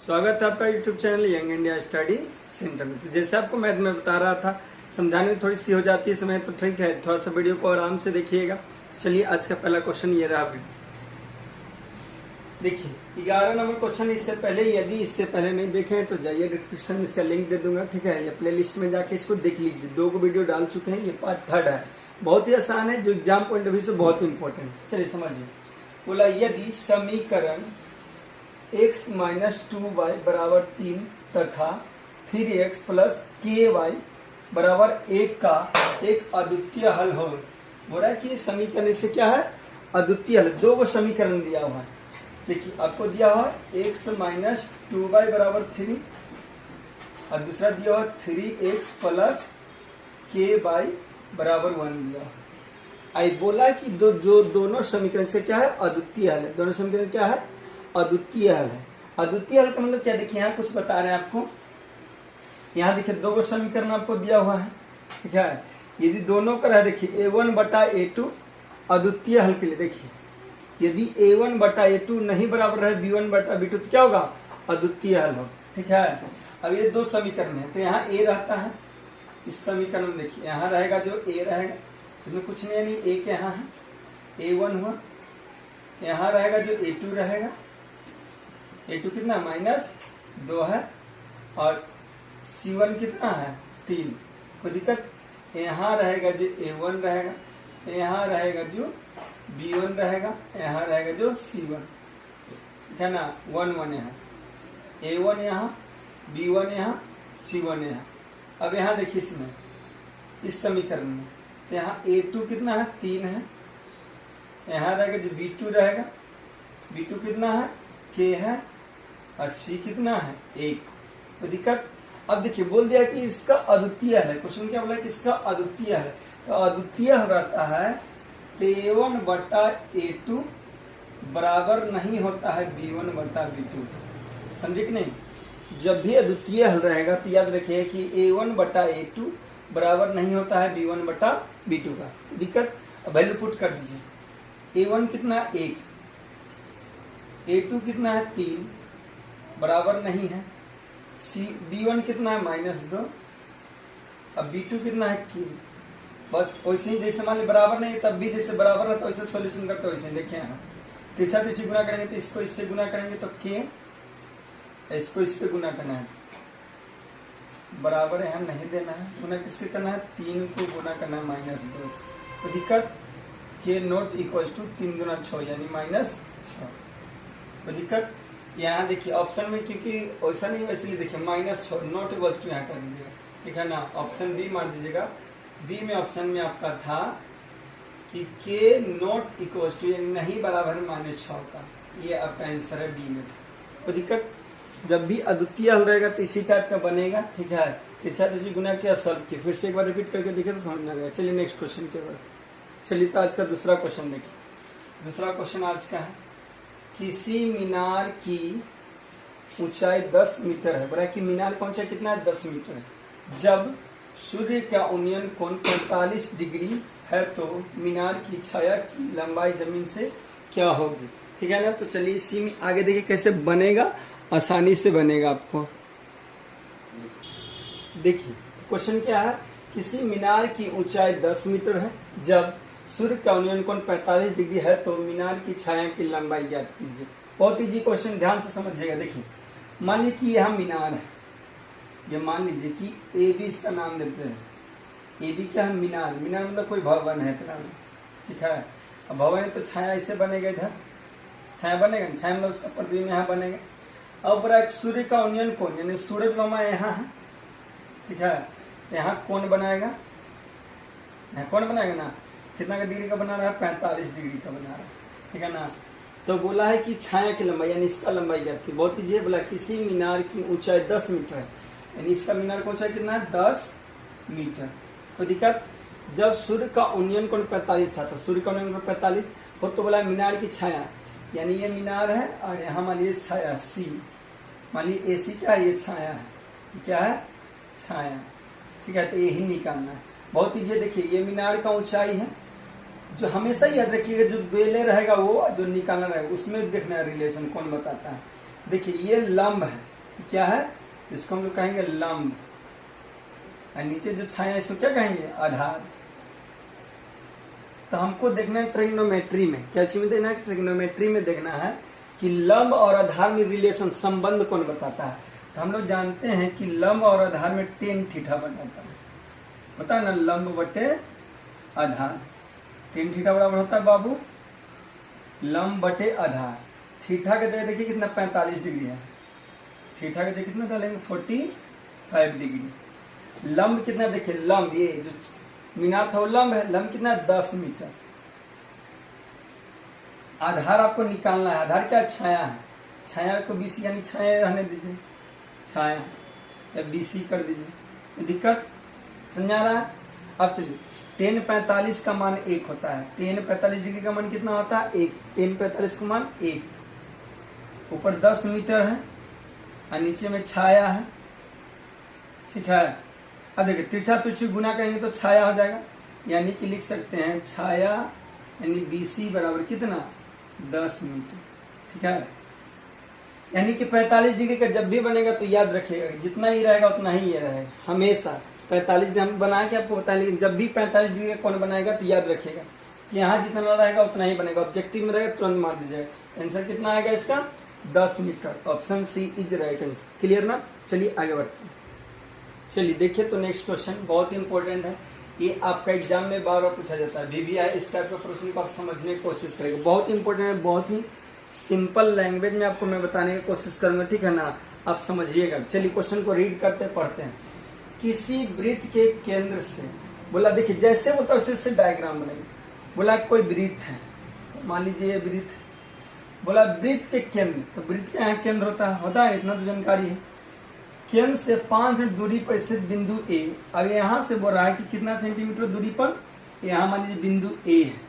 स्वागत है आपका YouTube channel young India study centre में। तो जैसे आपको मैथ में बता रहा था, समझाने में थोड़ी सी हो जाती है समय, तो ठीक है, थोड़ा सा वीडियो को आराम से देखिएगा। चलिए आज का पहला क्वेश्चन ये रहा। देखिए 11 नंबर क्वेश्चन। इससे पहले नहीं देखें तो जाइए डिस्क्रिप्शन में इसका लिंक दे दूंगा, ठीक है। ये प्ले लिस्ट में जाके इसको देख लीजिए। 2 वीडियो डाल चुके हैं, ये पार्ट 3 है। बहुत ही आसान है, जो एग्जाम पॉइंट ऑफ व्यू से बहुत इंपॉर्टेंट है। चलिए समझिए। बोला यदि समीकरण x माइनस 2y बराबर 3 तथा 3x प्लस ky बराबर 1 का एक अद्वितीय हल हो। बोल रहा है कि समीकरण से क्या है, अद्वितीय हल। 2 समीकरण दिया हुआ है। देखिए आपको दिया हुआ x माइनस 2y बराबर 3 और दूसरा दिया हुआ 3x प्लस ky बराबर 1 दिया हुआ। आई बोला कि दोनों समीकरण से क्या है, अद्वितीय हल है। दोनों समीकरण क्या है, अद्वितीय हल है। अद्वितीय हल का मतलब क्या, देखिए यहाँ कुछ बता रहे हैं आपको। यहाँ देखिए 2 समीकरण आपको दिया हुआ है, ठीक है। यदि दोनों का है, देखिए a1 बटा a2 अद्वितीय हल के लिए। देखिए यदि a1 बटा a2 नहीं बराबर है b1 बटा b2 तो क्या होगा, अद्वितीय हल हो, ठीक है। अब ये 2 समीकरण है, तो यहाँ a रहता है इस समीकरण में। देखिए यहाँ रहेगा जो a रहेगा, इसमें कुछ नहीं, एक यहाँ है a1 हुआ। यहाँ रहेगा जो a2 रहेगा, a2 कितना -2 है और c1 कितना है 3। कोई दिक्कत। यहाँ रहेगा जो a1 रहेगा, यहाँ रहेगा जो b1 रहेगा, यहाँ रहेगा जो c1, ठीक है ना। 1 1 यहाँ a1 यहाँ b1 यहाँ c1 यहाँ। अब यहाँ देखिए इसमें इस समीकरण में तो यहाँ a2 कितना है 3 है, यहाँ रहेगा जो b2 रहेगा, b2 कितना है k है और c कितना है 1। तो दिक्कत। अब देखिए बोल दिया कि इसका अद्वितीय है। क्वेश्चन क्या बोला कि इसका अद्वितीय है, तो अद्वितीय रहता है a1 बटा a2 बराबर नहीं होता है b1 बटा b2। समझे कि नहीं। जब भी अद्वितीय हल रहेगा तो याद रखिए कि a1 बटा a2 बराबर नहीं होता है b1 बटा b2 का। दिक्कत। वैल्यू पुट कर दीजिए। a1 कितना 1, a2 कितना है 3 बराबर नहीं है, b1 कितना है -2 अब b2 कितना है q। बस वैसे ही जैसे मान ली बराबर नहीं तब भी जैसे बराबर है तो वैसे सोल्यूशन करते वैसे। देखिए यहाँ तिरछा तिरछी गुना करेंगे तो इसको इससे गुना करेंगे तो k, इसको इससे गुना करना है, बराबर है नहीं देना है। गुना किससे करना है, 3 को गुना करना है -2। तो दिक्कत k नॉट इक्वल टू 3 गुना 6 यानी -6। तो दिक्कत। यहाँ देखिए ऑप्शन में क्योंकि वैसा नहीं वैसे देखिए -6 नॉट इक्वल टू यहाँ कर दीजिएगा, ठीक है ना। ऑप्शन बी मार दीजिएगा। बी में ऑप्शन में आपका था कि k नॉट इक्वल टू नहीं बराबर -6 का, ये आपका आंसर है बी में। तो दिक्कत। जब भी अद्वितीय हल रहेगा तो इसी टाइप का बनेगा, ठीक है। तिरछा तिरछी गुना किया, सॉल्व किया, फिर से एक बार रिपीट करके देखे तो समझ में आ गया। चलिए नेक्स्ट क्वेश्चन के बाद। चलिए तो आज का दूसरा क्वेश्चन देखिए। दूसरा क्वेश्चन आज का है, किसी मीनार की ऊंचाई 10 मीटर है। बोला कि मीनार का ऊंचाई कितना है, 10 मीटर है। जब सूर्य का उन्नयन कोण 45 डिग्री है तो मीनार की छाया की लंबाई जमीन से क्या होगी, ठीक है ना। तो चलिए इसी में आगे देखिए कैसे बनेगा, आसानी से बनेगा आपको। देखिए क्वेश्चन क्या है, किसी मीनार की ऊंचाई 10 मीटर है। जब सूर्य का उन्नयन कोण 45 डिग्री है तो मीनार की छाया की लंबाई ज्ञात कीजिए। बहुत इजी क्वेश्चन, ध्यान से समझिएगा। देखिए मान लीजिए कि यह मीनार है, ये मान लीजिए कि ए बी इसका नाम देते हैं। ए बी क्या है, मीनार। मीनार मतलब कोई भवन है, ठीक है। अब भवन है तो छाया इससे बनेगा, इधर छाया बनेगा, छाया मतलब उसका प्रतिबिंब यहाँ बनेगा। अब बड़ा सूर्य का उन्नयन कोण यानी सूरज मामा यहाँ है, ठीक है। यहाँ कोण बनाएगा, यहाँ कोण बनाएगा ना, कितना का डिग्री का बना रहा है, 45 डिग्री का बना रहा है, ठीक है ना। तो बोला है कि छाया की लंबाई यानी इसका लंबाई ज्ञात की। बहुत ईजी। बोला किसी मीनार की ऊंचाई 10 मीटर है, यानी इसका मीनार की ऊंचाई कितना है, 10 मीटर। तो दिक्कत। जब सूर्य का उन्नयन कोण 45 था, तो सूर्य का उन्नयन कोण 45 हो, तो बोला मीनार की छाया यानी ये मीनार है और यहाँ मान लीजिए छाया सी, मान लीजिए AC क्या है, ये छाया है, क्या है, छाया, ठीक है। तो यही निकालना है। बहुत ईजी। देखिए ये मीनार का ऊंचाई है, जो हमेशा याद रखिएगा जो बेले रहेगा वो जो निकालना रहेगा उसमें देखना है रिलेशन कौन बताता है। देखिए ये लंब है, क्या है, इसको हम लोग कहेंगे लंब, और नीचे जो छाया इसको क्या कहेंगे, आधार। तो हमको देखना है ट्रिग्नोमेट्री में, क्या चीज में देखना है, ट्रिग्नोमेट्री में देखना है कि लंब और आधार में रिलेशन, संबंध कौन बताता है। तो हम लोग जानते हैं कि लंब और आधार में टेन थीटा बनाता है, पता है ना, लंब बटे आधार, टेन थीटा बराबर होता है बाबू लंब बटे आधार। थीटा के जगह देखिए कितना 45 डिग्री है, थीटा के जगह कितना डालेंगे 45 डिग्री। लंब कितना देखिए, लंब ये जो मीनार था वो लंब है, लंब कितना 10 मीटर। आधार आपको निकालना है, आधार क्या, छाया है, छाया को बीसी यानी छाया रहने दीजिए, छाया या बीसी कर दीजिए, दिक्कत समझा रहा है। अब चलिए टेन 45 का मान 1 होता है, टेन 45 डिग्री का मान कितना होता है 1, टेन 45 का मान 1, ऊपर 10 मीटर है और नीचे में छाया है, ठीक है। अब देखिए तिरछा तुच्छी गुना करेंगे तो छाया हो जाएगा, यानी कि लिख सकते हैं छाया यानी BC बराबर कितना 10 मीटर, ठीक है। यानी कि 45 डिग्री का जब भी बनेगा तो याद रखिएगा जितना ही रहेगा उतना ही ये रहेगा, हमेशा 45 डिग्री हम बना के आपको बताएं, लेकिन जब भी 45 डिग्री का कौन बनाएगा तो याद रखिएगा कि यहाँ जितना रहेगा उतना ही बनेगा, ऑब्जेक्टिव में रहेगा तुरंत मार दीजिएगा। आंसर कितना आएगा इसका 10 metre, option C is right answer, clear ना। चलिए आगे बढ़ते हैं। चलिए देखिए तो नेक्स्ट क्वेश्चन बहुत ही इंपॉर्टेंट है, ये आपका एग्जाम में बार बार पूछा जाता है, VBI इस टाइप का प्रश्न को आप समझने की कोशिश करेंगे, बहुत ही इंपॉर्टेंट है, बहुत ही सिंपल लैंग्वेज में आपको मैं बताने की कोशिश करूंगा, ठीक है ना, आप समझिएगा। चलिए क्वेश्चन को रीड करते पढ़ते हैं। किसी वृत्त के केंद्र से, बोला देखिए जैसे बोलता है उसी डायग्राम बनेगा, बोला कोई वृत्त है, मान लीजिए ये वृत्त, बोला वृत्त के केंद्र, तो वृत्त का यहाँ केंद्र होता है इतना तो जानकारी है, केंद्र से 5 सेंट दूरी पर स्थित बिंदु A। अब यहाँ से बोल रहा है कि कितना सेंटीमीटर दूरी पर, यहाँ मान लीजिए बिंदु A है,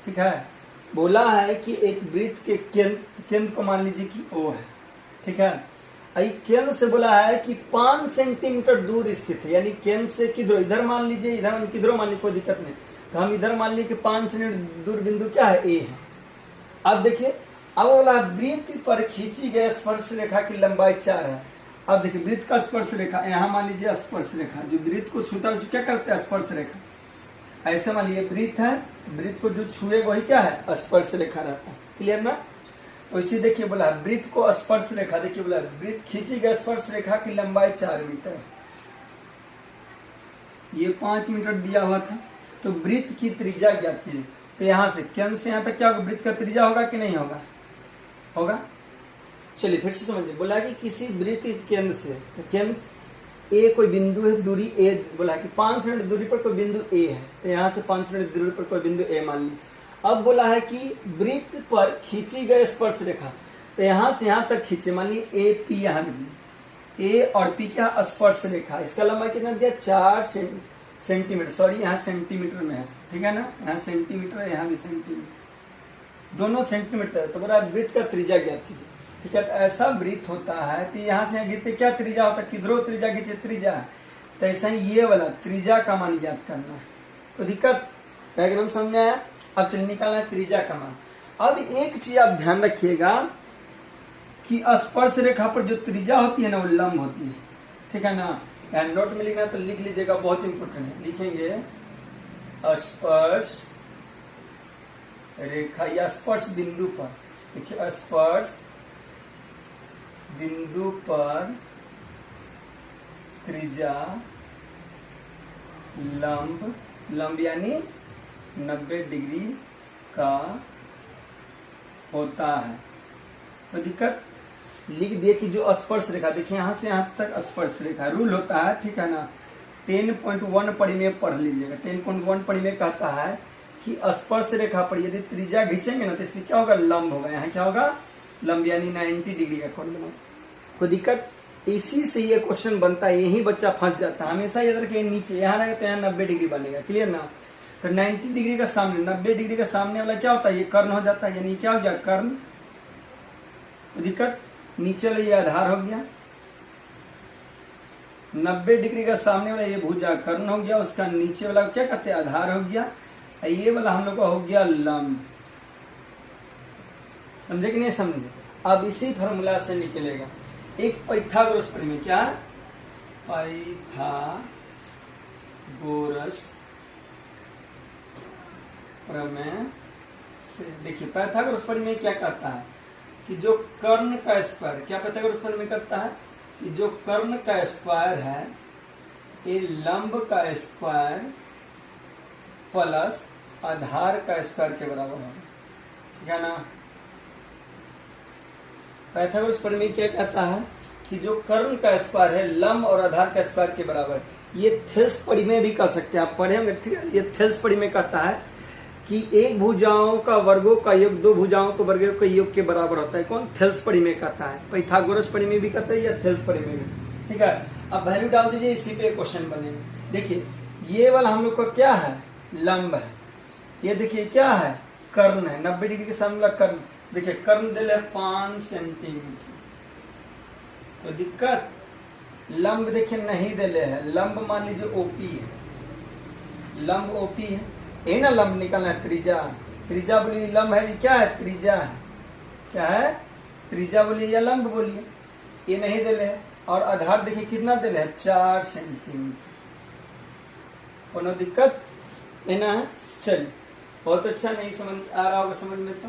ठीक है। बोला है कि एक वृत्त के केंद्र को मान लीजिए कि O है, ठीक है। केंद्र से बोला है कि 5 सेंटीमीटर दूर स्थित है, यानी केंद्र से किधर, इधर मान लीजिए, इधर किधर मान लीजिए, कोई दिक्कत नहीं, तो हम इधर मान लीजिए कि 5 सेंटीमीटर दूर बिंदु क्या है A है। अब देखिए अब बोला वृत्त पर खींची गई स्पर्श रेखा की लंबाई 4 है। अब देखिए वृत्त का स्पर्श रेखा, यहाँ मान लीजिए स्पर्श रेखा, जो वृत्त को छूता है उसे क्या करते हैं स्पर्श रेखा, ऐसे मान लीजिए वृत्त है, वृत्त को जो छुएगा वही क्या है स्पर्श रेखा रहता है, क्लियर ना। तो इसी देखिए बोला वृत्त को स्पर्श रेखा, देखिए बोला वृत्त खींची गई स्पर्श रेखा की लंबाई 4 मीटर, ये 5 मीटर दिया हुआ था, तो वृत्त की त्रिज्या ज्ञात कीजिए। तो यहाँ से केंद्र से यहाँ तक क्या होगा, वृत्त का त्रिज्या होगा कि नहीं होगा, होगा। चलिए फिर से समझिए, बोला कि किसी वृत्त के केंद्र से, तो केंद्र A कोई बिंदु है, दूरी A, बोला कि 5 सेंटीमीटर दूरी पर कोई बिंदु A है, तो यहाँ से 5 सेंटीमीटर दूरी पर कोई बिंदु A मान ली। अब बोला है कि वृत्त पर खींची गई स्पर्श रेखा, तो यहाँ से यहाँ तक खींचे, मान ली AP, यहाँ A और P क्या स्पर्श रेखा, इसका लंबाई कितना दिया 4 सेंटीमीटर, सॉरी यहाँ सेंटीमीटर में है, ठीक है ना, यहाँ सेंटीमीटर है, यहाँ भी सेंटीमीटर, दोनों सेंटीमीटर। तो बोला वृत्त का त्रिज्या ज्ञात कीजिए, ठीक है। तो ऐसा वृत्त होता है तो यहाँ से गिरते क्या त्रिज्या होता है, किधरों त्रिज्या गिरते त्रिज्या, तो ऐसा ही ये वाला त्रिज्या का मान ज्ञात करना है, तो दिक्कत डायग्राम समझ में आया। अब चलिए निकालना है त्रिज्या का मान। अब एक चीज आप ध्यान रखिएगा कि स्पर्श रेखा पर जो त्रिज्या होती है ना वो लंब होती है, ठीक है ना। नोट में लिखना तो लिख लीजिएगा, बहुत इंपोर्टेंट है, लिखेंगे स्पर्श रेखा या स्पर्श बिंदु पर, देखिए स्पर्श बिंदु पर त्रिज्या लंब यानी 90 डिग्री का होता है। तो दिक्कत लिख दिए कि जो स्पर्श रेखा, देखिए यहाँ से यहाँ तक स्पर्श रेखा रूल होता है, ठीक है ना। 10.1 परिमेय पढ़ लीजिएगा, 10.1 परिमेय कहता है कि स्पर्श रेखा पर यदि त्रिज्या खींचेंगे ना तो इसमें क्या होगा लंब होगा, यहाँ क्या होगा लंब, यानी 90 डिग्री का कोण बना। कोई दिक्कत, इसी से ये क्वेश्चन बनता है, यही बच्चा फंस जाता है, हमेशा याद रखिए नीचे यहाँ रहेगा तो यहाँ 90 डिग्री बनेगा, क्लियर ना। तो 90 डिग्री का सामने, 90 डिग्री का सामने वाला क्या होता है, ये कर्ण हो जाता है, यानी क्या हो गया कर्ण। तो दिक्कत, नीचे वाला ये आधार हो गया, 90 डिग्री का सामने वाला ये भुजा कर्ण हो गया, उसका नीचे वाला क्या कहते हैं आधार हो गया, ये वाला हम लोग का हो गया लंब। समझे कि नहीं समझे। अब इसी फॉर्मूला से निकलेगा एक पाइथागोरस प्रमेय, क्या पाइथागोरस प्रमेय से देखिए पाइथागोरस प्रमेय क्या कहता है कि जो कर्ण का स्क्वायर, क्या पाइथागोरस प्रमेय कहता है कि जो कर्ण का स्क्वायर है ये लंब का स्क्वायर प्लस आधार का स्क्वायर के बराबर होगा, ठीक है ना। पाइथागोरस प्रमेय क्या कहता है कि जो कर्ण का स्क्वायर है लंब और आधार का स्क्वायर के बराबर, ये थेल्स प्रमेय भी कर सकते हैं, आप पढ़े होंगे, ठीक है। ये थेल्स प्रमेय कहता है कि एक भुजाओं का वर्गों का योग दो भुजाओं के वर्गों के योग के बराबर होता है। कौन? थेल्स प्रमेय कहता है। पाइथागोरस प्रमेय भी कहता है या थेल्स प्रमेय भी, ठीक है। अब वैल्यू डाल दीजिए, इसी पे क्वेश्चन बनेगा। देखिए ये वाला हम लोग का क्या है, लंब है, ये देखिए क्या है, कर्ण है, 90 डिग्री के सामने कर्ण। देखिए कर्ण दिल है 5 सेंटीमीटर, तो दिक्कत लंब देखिए नहीं दिले है, लंब मान लीजिए ओपी है, लंब ओपी है, ये ना लंब निकलना है त्रिज्या, त्रिज्या बोलिए लंब है, क्या है त्रिज्या है, क्या है त्रिज्या बोलिए या लंब बोलिए, ये नहीं दिले है। और आधार देखिए कितना दिले है, 4 सेंटीमीटर, कोनो दिक्कत है ना। चलिए बहुत अच्छा, नहीं समझ आ रहा होगा समझ में तो।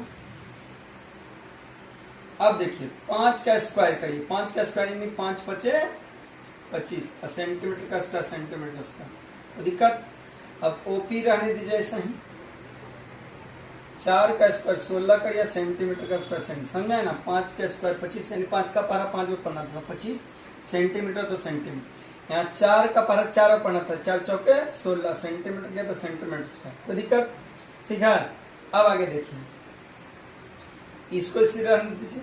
अब देखिए 5 का स्क्वायर करिए, 5 का स्क्वायर यानी 5 पचे 25, सेंटीमीटर का स्क्वायर सेंटीमीटर स्क्वायर, तो दिक्कत। अब ओपी रहने दीजिए ऐसा ही, 4 का स्क्वायर 16 करिए, सेंटीमीटर का स्क्वायर सेंटीमीटर, समझा है ना। 5 का स्क्वायर 25 यानी 5 का पारा 5 में पढ़ना था 25 सेंटीमीटर, तो सेंटीमीटर। यहाँ 4 का पारा 4 में पढ़ना था, 4 चौके 16 सेंटीमीटर गया तो सेंटीमीटर स्क्वायर, तो दिक्कत, ठीक है। अब आगे देखिए, इसको इसी रहने दीजिए।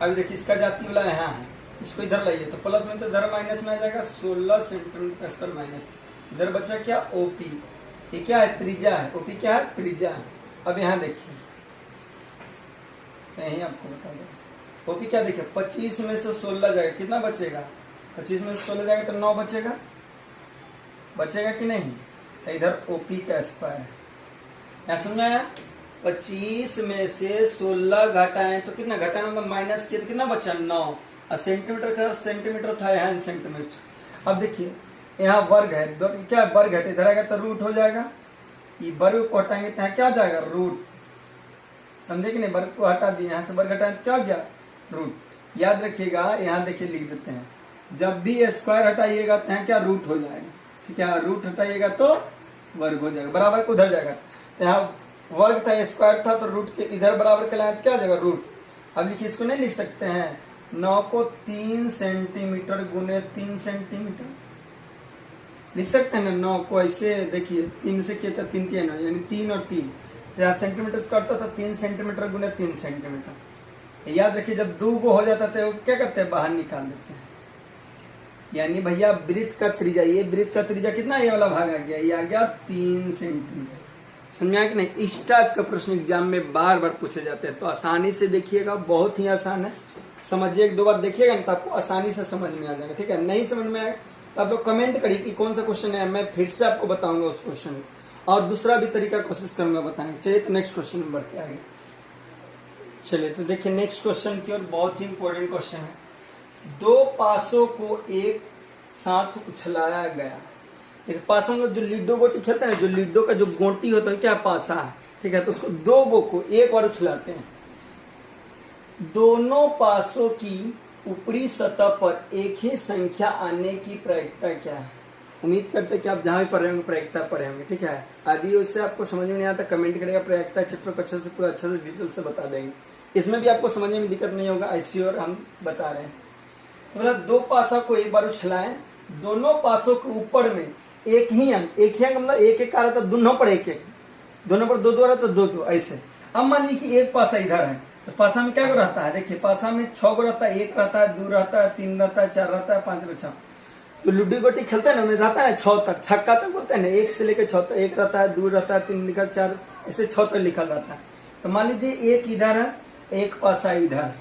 अभी देखिए इसका जाति वाला यहाँ है, इसको इधर लाइए तो प्लस में तो इधर माइनस में आ जाएगा, 16 सेंटीमीटर का स्क्वायर माइनस, इधर बचा क्या ओपी, ये क्या है त्रिज्या है, ओपी क्या है त्रिज्या है। अब यहाँ देखिए, यही आपको बता दो, ओपी क्या देखिए 25 में से 16 जाएगा, कितना बचेगा, 25 में से 16 जाएगा तो 9 बचेगा, बचेगा कि नहीं। इधर ओपी का स्क्वायर है, यहाँ समझ आया। 25 में से 16 घटाएं तो कितना, घटाना मतलब माइनस किया तो कितना बचा 9, और सेंटीमीटर का सेंटीमीटर था यहाँ सेंटीमीटर। अब देखिए यहाँ वर्ग है, क्या वर्ग है, तो इधर आएगा तो रूट हो जाएगा, ये वर्ग को हटाएंगे तो यहाँ क्या जाएगा रूट, समझे कि नहीं। वर्ग को हटा दिए, यहाँ से वर्ग हटाएं तो क्या हो गया रूट। याद रखिएगा, यहाँ देखिए लिख देते हैं, जब भी स्क्वायर हटाइएगा तो यहाँ क्या रूट हो जाएगा, ठीक है। रूट हटाइएगा तो वर्ग हो जाएगा, बराबर को उधर जाएगा, तो यहाँ वर्ग था स्क्वायर था तो रूट के इधर बराबर के लाए तो क्या हो जाएगा रूट। अब लिखिए, इसको नहीं लिख सकते हैं, 9 को 3 सेंटीमीटर गुने 3 सेंटीमीटर लिख सकते हैं ना। 9 को ऐसे देखिए 3 से किया था 3 3 यानी 3 और 3, यहाँ सेंटीमीटर करता था 3 सेंटीमीटर गुने 3 सेंटीमीटर। याद रखिए जब 2 गो हो जाता था क्या करते हैं, बाहर निकाल देते हैं। यानी भैया वृत्त का त्रिज्या, ये वृत्त का त्रिज्या कितना, ये वाला भाग आ गया, ये आ गया 3 सेंटीमीटर। समझा कि नहीं। इस टाइप का प्रश्न एग्जाम में बार बार पूछे जाते हैं, तो आसानी से देखिएगा, बहुत ही आसान है, समझिए, 1 2 बार देखिएगा ना तो आपको आसानी से समझ में आ जाएगा, ठीक है। नहीं समझ में आए तो आप लोग कमेंट करिए कि कौन सा क्वेश्चन है, मैं फिर से आपको बताऊंगा उस क्वेश्चन और दूसरा भी तरीका कोशिश करूंगा बताने। चलिए तो नेक्स्ट क्वेश्चन में बढ़ते आगे। चलिए तो देखिए नेक्स्ट क्वेश्चन की ओर, बहुत ही इंपॉर्टेंट क्वेश्चन है। 2 पासों को एक साथ उछलाया गया, पासा में जो लीडो गोटी खेलते हैं, जो लीडो का जो गोटी होता है क्या पासा है, ठीक है। तो उसको 2 गो को एक बार उछलाते हैं, दोनों पासों की ऊपरी सतह पर एक ही संख्या आने की प्रायिकता क्या है। उम्मीद करते हैं कि आप जहां भी पढ़ रहे होंगे प्रायिकता पढ़े होंगे, ठीक है। आदि उससे आपको समझ में नहीं आता कमेंट करेगा, प्रायिकता चैप्टर को अच्छे से पूरा अच्छे से डिटेल से बता देंगे, इसमें भी आपको समझने में दिक्कत नहीं होगा, ऐश्योर हम बता रहे हैं। तो मतलब 2 पासा को एक बार उछलाएं, दोनों पासों के ऊपर में एक ही अंक मतलब एक एक आ रहा था, दोनों पर एक एक, दोनों पर 2 2 रहा तो 2 2 ऐसे। अब मान लीजिए कि एक पासा इधर है, तो पासा में क्या रहता है, देखिए पासा में 6 गो रहता है, 1 रहता है, 2 रहता है, 3 रहता है, 4 रहता है, 5 बचा। तो लुड्डी गोटी खेलता है ना, में रहता है 6 तक, छक्का तक बोलते हैं ना, 1 से लेकर 6 तक, 1 रहता है, 2 रहता है, 3 लिखा, 4 ऐसे 6 तक लिखा रहता है। तो मान लीजिए एक इधर है, एक पासा इधर है,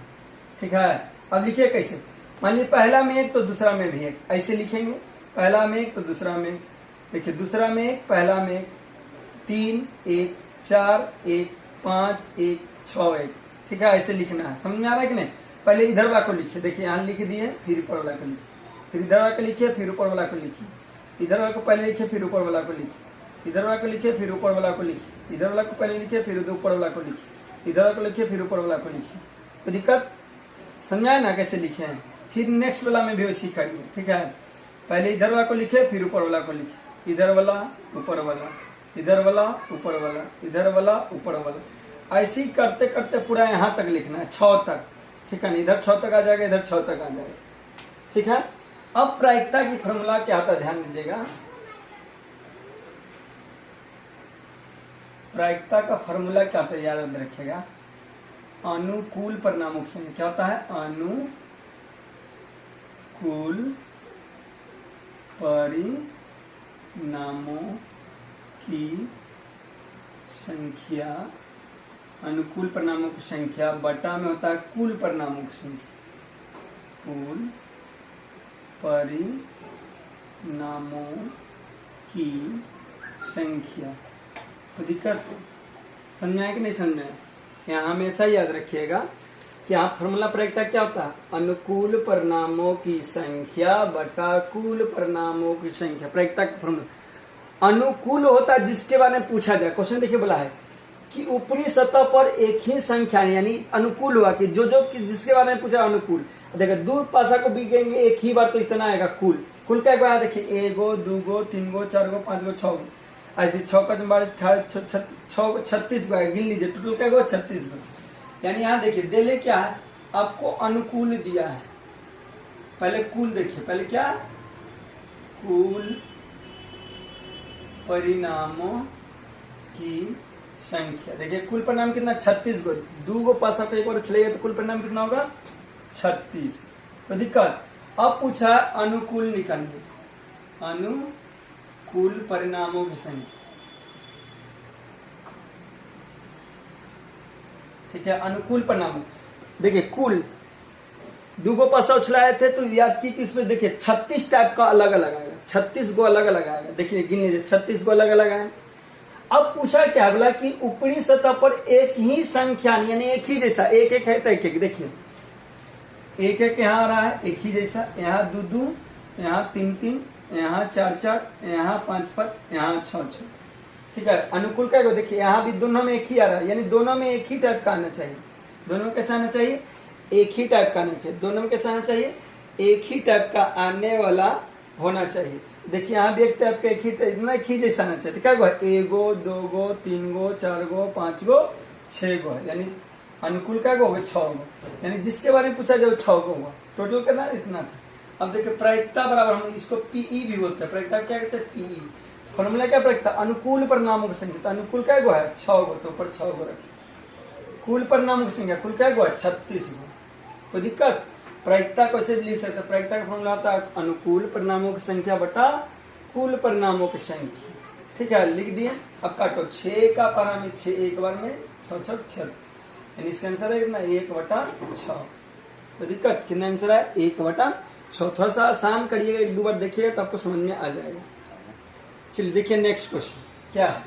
ठीक है। अब लिखिए कैसे, मान लीजिए पहला में एक तो दूसरा में भी एक, ऐसे लिखेंगे, पहला में एक तो दूसरा में, देखिए दूसरा में एक, पहला में 3 1 4 1 5 1 6 1, ठीक है। ऐसे लिखना है, समझ में आ रहा है कि नहीं। पहले इधर वाला को लिखिए, देखिए यहाँ लिख दिए, फिर ऊपर वाला को लिखिए, फिर इधर वाला को लिखिए, फिर ऊपर वाला को लिखिए, इधर वाला को पहले लिखिए, फिर ऊपर वाला को लिखिए, इधर वाला को लिखिए, फिर ऊपर वाला को लिखिए, इधर वाला को पहले लिखिए, फिर ऊपर वाला को लिखिए, इधर वाला को लिखिए, फिर ऊपर वाला को लिखिए। तो दिक्कत समझाए ना कैसे लिखे हैं। फिर नेक्स्ट वाला में भी वैसे करिए, ठीक है। पहले इधर वाला को लिखे, फिर ऊपर वाला को लिखे, इधर वाला ऊपर वाला, इधर वाला ऊपर वाला, इधर वाला ऊपर वाला, ऐसे ही करते करते पूरा यहाँ तक लिखना है, 6 तक, ठीक है ना। इधर 6 तक आ जाएगा, इधर 6 तक आ जाएगा, ठीक है। अब प्रायिकता की फॉर्मूला क्या होता है, ध्यान दीजिएगा। प्रायिकता का फॉर्मूला क्या होता है, याद रखिएगा। अनुकूल परिणामों की संख्या क्या होता है, अनुकूल परिणामों की संख्या, अनुकूल परिणामों की संख्या बटा में होता है कुल परिणामों की संख्या, कुल परिणामों की संख्या। तो दिक्कत समझाए कि नहीं समझाए, यहाँ हमेशा याद रखिएगा कि यहाँ फॉर्मूला प्रायिकता क्या होता है, अनुकूल परिणामों की संख्या बटा कुल परिणामों की संख्या। प्रायिकता का फॉर्मूला अनुकूल होता है जिसके बारे में पूछा जाए। क्वेश्चन देखिए बोला है कि ऊपरी सतह पर एक ही संख्या यानी अनुकूल हुआ कि जो जिसके बारे में पूछा अनुकूल। देखिए दो पासा को बिकेंगे एक ही बार तो इतना आएगा कुल। कुल क्या आएगा, देखिए 1 गो 2 गो 3 गो 4 गो 5 गो 6 गो, ऐसे 6 का 36 गो है, गिन लीजिए टोटल क्या गो 36 गो। यानी यहाँ देखिए दिले क्या है, आपको अनुकूल दिया है। पहले कुल देखिए, पहले क्या, कुल परिणामों की संख्या। देखिए कुल परिणाम कितना, 36 गो, 2 गो पासा को एक बार चलेगा तो कुल परिणाम कितना होगा 36। तो दिक्कत अब पूछा अनुकूल निकालने, अनुकूल परिणामों की संख्या, ठीक है। अनुकूल परिणाम देखिए कुल 2 गो पासा उछलाए थे तो याद की इसमें देखिए 36 टाइप का अलग अलग आएगा, 36 गो अलग अलग आएगा। देखिए गिन लीजिए 36 गो अलग अलग आए। अब पूछा क्या, बोला कि ऊपरी सतह पर एक ही संख्या यानी एक ही जैसा, एक एक है तो एक एक, देखिए एक एक यहाँ आ रहा है एक ही जैसा, यहाँ 2 2, यहाँ 3 3, यहाँ 4 4, यहाँ 5 5, यहाँ 6 6, ठीक है। अनुकूल क्या, देखिए यहाँ भी दोनों में एक ही आ रहा है, यानी दोनों में एक ही टाइप का आना चाहिए। दोनों में कैसा आना चाहिए, एक ही टाइप का आना चाहिए। दोनों में कैसा आना चाहिए, एक ही टाइप का आने वाला होना चाहिए। देखिए यहाँ भी एक टाइप का एक ही जैसा आना चाहिए। क्या गो है, 1 गो 2 गो 3 गो 4 गो 5 गो 6 गो है, यानी अनुकूल क्या गो 6 गो, यानी जिसके बारे में पूछा जाए 6 गो हुआ। टोटल कितना, इतना था। अब देखिए प्रायिकता बराबर, हम इसको पीई भी बोलते हैं। प्रायिकता क्या कहते हैं, पीई। फॉर्मूला क्या प्रायिकता, अनुकूल परिणामों की संख्या। अनुकूल क्या गो है 6 गो, तो ऊपर 6 गो रखिए। कुल परिणामों की संख्या, कुल क्या गो है 36 गो। कोई दिक्कत, प्रायिकता को ऐसे भी लिख सकते हैं। प्रायिकता का फॉर्मूला आता है अनुकूल परिणामों की संख्या बटा कुल परिणामों की संख्या, ठीक है। लिख दिए। अब काटो 6 का पारा में 6 एक बार में 6 6 6, यानी इसका आंसर है कितना 1/6। तो दिक्कत कितना आंसर है 1/6। थोड़ा सा आसान करिएगा, 1 2 बार देखिएगा तो आपको समझ में आ जाएगा। चलिए देखिए नेक्स्ट क्वेश्चन क्या है।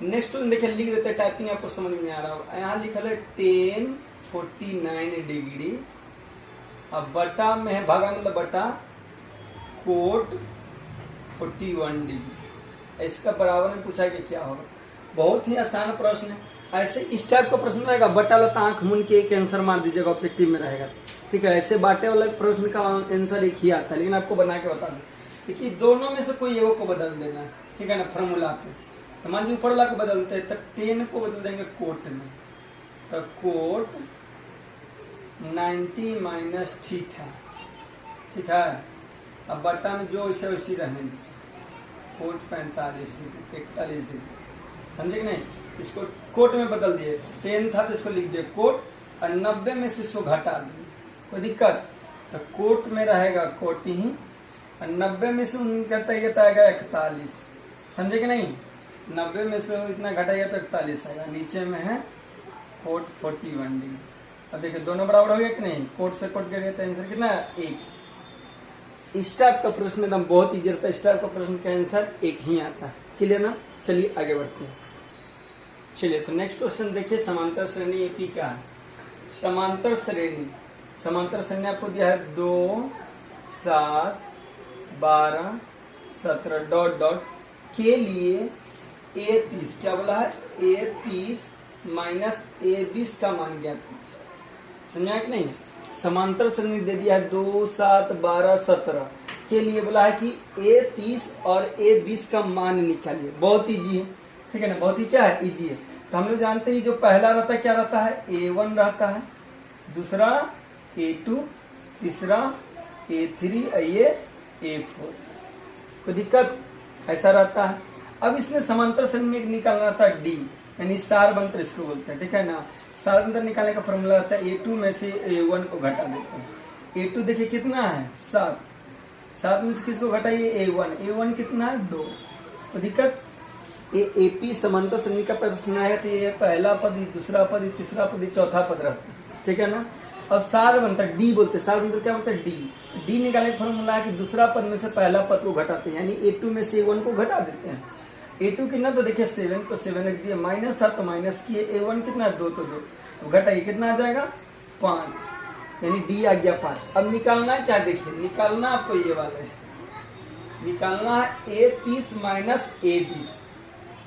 नेक्स्ट क्वेश्चन देखिए लिख देते, टाइपिंग आपको समझ में आ रहा होगा। यहाँ लिखा है 1049 डिग्री, अब बटा में है, भागा मतलब बटा कोट 41 डिग्री। इसका बराबर में पूछा कि क्या होगा। बहुत ही आसान प्रश्न है। ऐसे इस टाइप का प्रश्न रहेगा, बटा वाला आंख मुन के एक आंसर मार दीजिएगा, ऑब्जेक्टिव में रहेगा, ठीक है। ऐसे बाटे वाला प्रश्न का आंसर एक ही आता है, लेकिन आपको बना के बता दूं, क्योंकि दोनों में से कोई एगो को बदल देना है, ठीक है ना। फॉर्मूला पे तो मान लीजिए ऊपर वाला को बदलते हैं, तो 10 को बदल देंगे कोट में, तो कोट 90 माइनस थीटा, ठीक है। अब बटा में जो इसे वैसी रहने दीजिए, कोट 45 डिग्री 41 डिग्री, समझे कि नहीं। इसको कोट में बदल दिए, 10 था तो इसको लिख दिए कोट, और 90 में से इसको घटा दिए, कोई दिक्कत। तो कोट में रहेगा कोट ही, और 90 में से घटाइएगा तो आएगा 41, समझे कि नहीं। 90 में से इतना घटाइएगा तो 41 आएगा। नीचे में है कोट 41 डिग्री। अब देखिए दोनों बराबर हो गया कि नहीं, कोट से कोट गया तो आंसर कितना है 1। इस टाइप का प्रश्न एकदम बहुत ईजी रहता है। इस टाइप का प्रश्न का आंसर एक ही आता है, क्लियर ना। चलिए आगे बढ़ते हैं। चलिए तो नेक्स्ट क्वेश्चन देखिए, समांतर श्रेणी एपी का है। समांतर श्रेणी समांतर संज्ञा आपको दिया है 2, 7, 12, 17 डॉट डॉट के लिए A30 क्या बोला है, A30 माइनस A20 का मान ज्ञात कीजिए। समझा कि नहीं। समांतर संज्ञा दे दिया है 2, 7, 12, 17 के लिए बोला है कि A30 और A20 का मान निकालिए। बहुत इजी है, ठीक है ना, बहुत ही क्या है, इजी है। तो हम लोग जानते हैं जो पहला रहता है क्या रहता है, A1 रहता है, दूसरा A2, तीसरा A3 और ये A4। कोई दिक्कत, ऐसा रहता है। अब इसमें समांतर संज्ञा निकालना था D, यानी सारबंतर इसको बोलते हैं, ठीक है ना। सारबंतर निकालने का फॉर्मूला आता है A2 में से A1 को घटा देते हैं। A2 देखिए कितना है 7, 7 में से किसको घटाइए A1 कितना है 2। तो दिक्कत AP समांतर संज्ञा का प्रश्न है तो ये पहला पद, दूसरा पद, तीसरा पद, चौथा पद रहता है, ठीक है ना। और सारबंतर D बोलते हैं, सारबंतर क्या बोलते हैं D निकालने का फॉर्मूला है कि दूसरा पद में से पहला पद को घटाते हैं, यानी A2 में से A1 को घटा देते हैं। A2 कितना, तो देखिए 7, तो 7 रख दिया, माइनस था तो माइनस किए, A1 कितना 2 तो 2, तो घटाइए कितना आ जाएगा 5, यानी D आ गया 5। अब निकालना क्या, देखिए निकालना आपको ये वाला है, निकालना है A30 माइनस A20।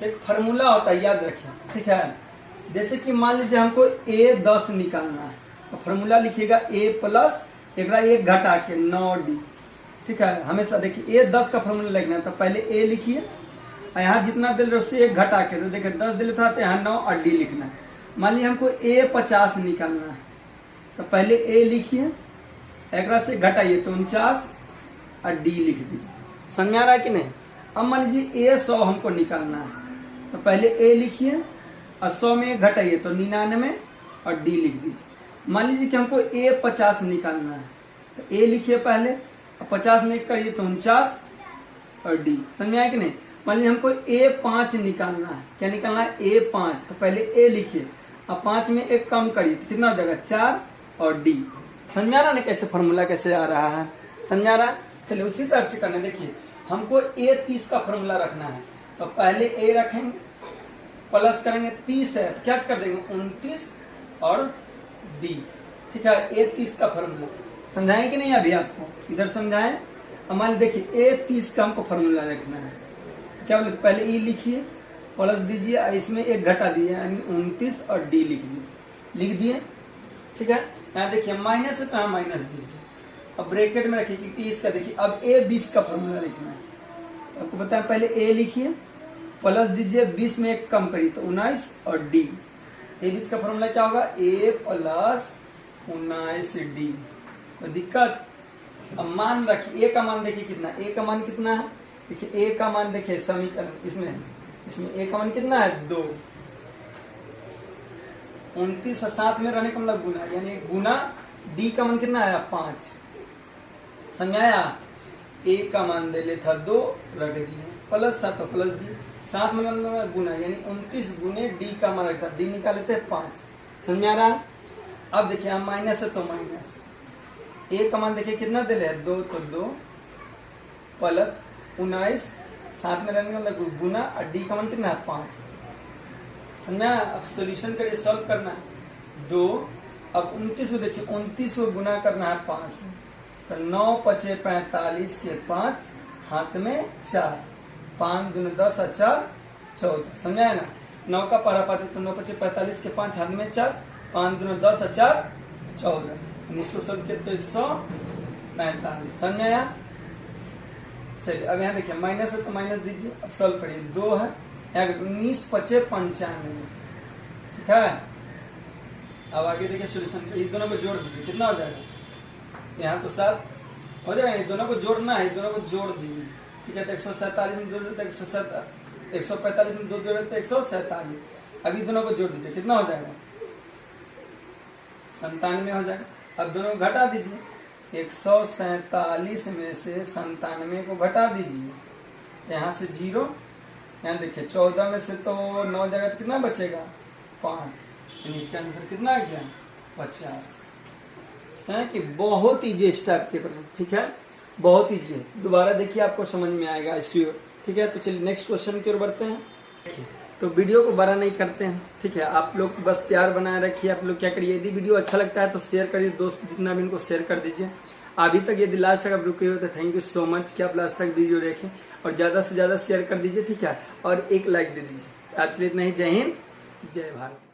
एक फार्मूला होता है, याद रखें, ठीक है। जैसे कि मान लीजिए हमको A10 निकालना है, तो फार्मूला लिखिएगा A प्लस एक घटा के 9D, ठीक है। हमेशा देखिए A10 का फार्मूला लिखना है तो पहले A लिखिए, यहाँ जितना दिल रहे उससे 1 घटा के, तो देखिए 10 दिल था तो यहाँ 9 और D लिखना है। मान लीजिए हमको A50 निकालना है तो पहले A लिखिए, एक से घटाइए तो 49 और D लिख दीजिए। समझ आ रहा है कि नहीं। अब मान लीजिए A100 हमको निकालना है तो पहले A लिखिए और 100 में 1 घटाइए तो 99 और D लिख दीजिए। मान लीजिए कि हमको A50 निकालना है तो A लिखिए पहले और 50 में 1 करिए तो 49 और D। समझ आया कि नहीं। मान लीजिए हमको A5 निकालना है, क्या निकालना है A5, तो पहले A लिखिए और 5 में 1 कम करिए तो कितना हो जाएगा 4 और D। समझ आ रहा ना कैसे फॉर्मूला कैसे आ रहा है, समझ आ रहा। चलिए उसी तरह से करना, देखिए हमको A30 का फॉर्मूला रखना है तो पहले A रखेंगे, प्लस करेंगे 30 है तो क्या कर देंगे 29 और D, ठीक है। A30 का फॉर्मूला समझाएं कि नहीं अभी आपको, इधर समझाएं। अब मान देखिए A30 का हमको फॉर्मूला रखना है, क्या बोले, पहले E लिखिए, प्लस दीजिए, इसमें 1 घटा दिए यानी 29 और D लिख दीजिए, लिख दिए, ठीक है। यहाँ देखिए माइनस है तो यहाँ माइनस दीजिए, अब ब्रैकेट में रखिए क्योंकि इसका देखिए अब A20 का फॉर्मूला लिखना है। आपको बताया पहले A लिखिए, प्लस दीजिए, 20 में 1 कम करिए तो 19 और D। A20 का फॉर्मूला क्या होगा A प्लस 19D। तो दिक्कत, अब मान रखिए A का मान देखिए कितना, A का मान कितना है, देखिए A का मान देखिए समीकरण इसमें A का मान कितना है 2, 29 और 7 में रहने का मतलब गुना, यानी गुना D का मान कितना आया 5। समझाया। A का मान दे ले था 2 रख दिए, प्लस था तो प्लस दिए, 7 में गुना यानी 29 गुने D का मान रखता, D निकाले थे 5। समझ आ रहा। अब देखिए हम माइनस है तो माइनस, A का मान देखिए कितना दे ले 2 तो 2 प्लस 19, 7 में रहने वाला गुना और D का मान कितना है 5। समझा। अब सॉल्यूशन करिए, सॉल्व करना है 2, अब 29 को देखिए 29 को गुना करना है 5 से, तो 9 पचे 45 के 5 हाथ में 4, 5 दूनी 10 और 4 14। समझा है ना। 9 का पारा 5 तो 9 पचे 45 के 5 हाथ में 4, 5 दूनी 10 और 4 14। इसको सोल्व किया तो 145। समझ आया। चलिए अब यहाँ देखिए माइनस है तो माइनस दीजिए, अब सॉल्व करिए 2 है, 19 पचे 95, ठीक है। अब आगे देखिए सोल्यूशन, ये दोनों को जोड़ दीजिए, कितना हो जाएगा, यहाँ तो 7 हो जाएगा, ये दोनों को जोड़ना है, दोनों को जोड़ दीजिए, ठीक है। तो 147 में 2 जोड़े तो 145 में 2 जोड़े तो 147। अभी दोनों को जोड़ दीजिए, कितना हो जाएगा 97 हो जाएगा। अब दोनों को घटा दीजिए, 147 में से 97 को घटा दीजिए, यहाँ से 0, यहाँ देखिए 14 में से तो 9 जाएगा तो कितना बचेगा 5, यानी इसका आंसर कितना आ गया 50। समझे कि बहुत इजी स्टेप के प्रश्न, ठीक है, बहुत इजी है। दोबारा देखिए आपको समझ में आएगा श्योर, ठीक है। तो चलिए नेक्स्ट क्वेश्चन की ओर बढ़ते हैं। देखिए तो वीडियो को बड़ा नहीं करते हैं, ठीक है। आप लोग बस प्यार बनाए रखिए। आप लोग क्या करिए, यदि वीडियो अच्छा लगता है तो शेयर करिए, दोस्त जितना भी इनको शेयर कर दीजिए। अभी तक यदि लास्ट तक आप रुके हो तो थैंक यू सो मच कि आप लास्ट तक वीडियो देखें, और ज्यादा से ज्यादा शेयर कर दीजिए, ठीक है, और एक लाइक दे दीजिए। आज के लिए इतना ही। जय हिंद, जय भारत।